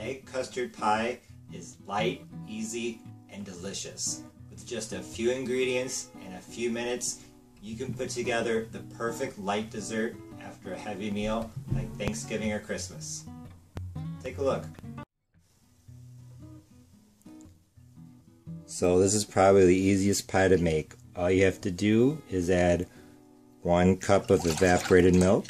egg custard pie is light, easy, and delicious. With just a few ingredients and a few minutes, you can put together the perfect light dessert after a heavy meal like Thanksgiving or Christmas. Take a look. So this is probably the easiest pie to make. All you have to do is add 1 cup of evaporated milk,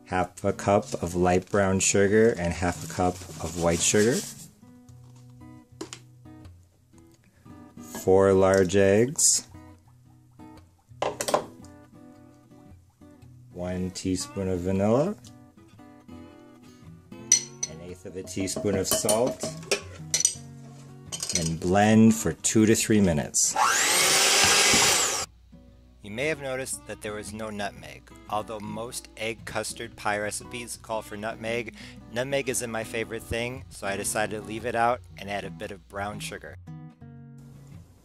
half a cup of light brown sugar, and half a cup of white sugar, 4 large eggs, 1 teaspoon of vanilla, 1/8 of a teaspoon of salt, and blend for 2 to 3 minutes. You may have noticed that there was no nutmeg. Although most egg custard pie recipes call for nutmeg, nutmeg isn't my favorite thing, so I decided to leave it out and add a bit of brown sugar.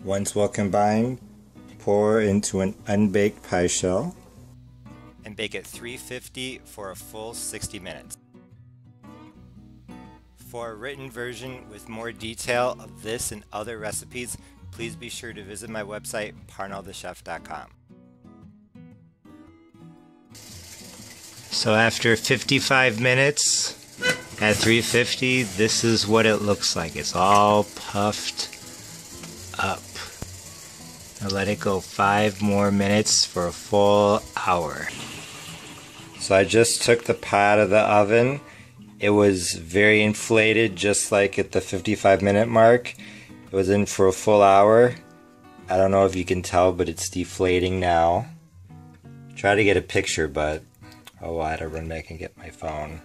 Once well combined, pour into an unbaked pie shell and bake at 350 for a full 60 minutes. For a written version with more detail of this and other recipes, please be sure to visit my website, parnellthechef.com. So after 55 minutes at 350, this is what it looks like. It's all puffed up. Now let it go 5 more minutes for a full hour. So I just took the pie out of the oven. It was very inflated, just like at the 55-minute mark. It was in for a full hour. I don't know if you can tell, but it's deflating now. Try to get a picture, but oh, I had to run back and get my phone.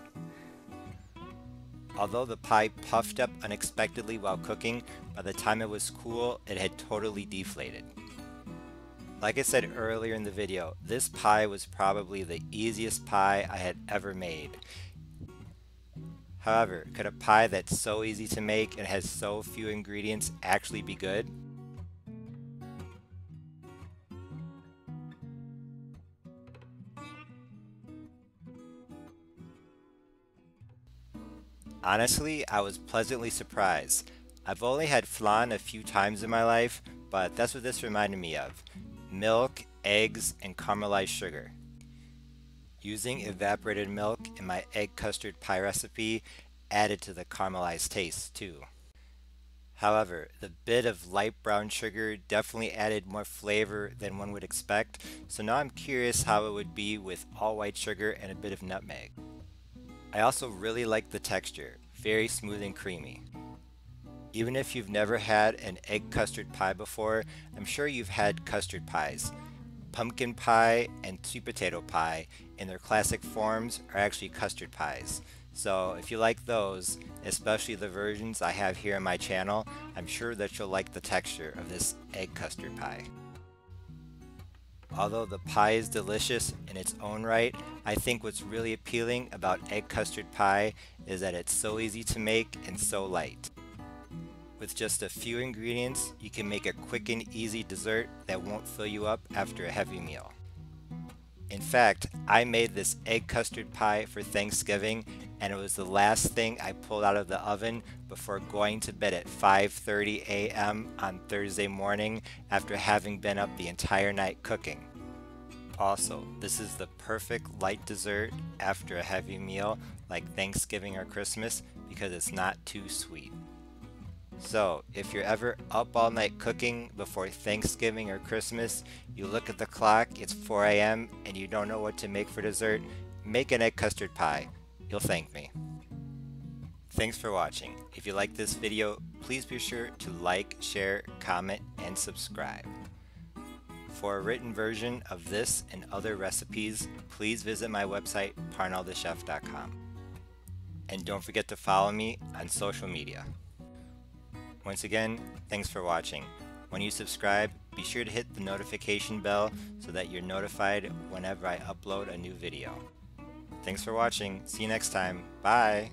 Although the pie puffed up unexpectedly while cooking, by the time it was cool, it had totally deflated. Like I said earlier in the video, this pie was probably the easiest pie I had ever made. However, could a pie that's so easy to make and has so few ingredients actually be good? Honestly, I was pleasantly surprised. I've only had flan a few times in my life, but that's what this reminded me of. Milk, eggs, and caramelized sugar. Using evaporated milk in my egg custard pie recipe added to the caramelized taste too. However, the bit of light brown sugar definitely added more flavor than one would expect, so now I'm curious how it would be with all white sugar and a bit of nutmeg. I also really like the texture, very smooth and creamy. Even if you've never had an egg custard pie before, I'm sure you've had custard pies. Pumpkin pie and sweet potato pie in their classic forms are actually custard pies. So if you like those, especially the versions I have here on my channel, I'm sure that you'll like the texture of this egg custard pie. Although the pie is delicious in its own right, I think what's really appealing about egg custard pie is that it's so easy to make and so light. With just a few ingredients, you can make a quick and easy dessert that won't fill you up after a heavy meal. In fact, I made this egg custard pie for Thanksgiving, and it was the last thing I pulled out of the oven before going to bed at 5:30 a.m. on Thursday morning after having been up the entire night cooking. Also, this is the perfect light dessert after a heavy meal like Thanksgiving or Christmas because it's not too sweet. So, if you're ever up all night cooking before Thanksgiving or Christmas, you look at the clock, it's 4 a.m. and you don't know what to make for dessert, make an egg custard pie. You'll thank me. Thanks for watching. If you like this video, please be sure to like, share, comment, and subscribe. For a written version of this and other recipes, please visit my website, parnellthechef.com. And don't forget to follow me on social media. Once again, thanks for watching. When you subscribe, be sure to hit the notification bell so that you're notified whenever I upload a new video. Thanks for watching. See you next time. Bye!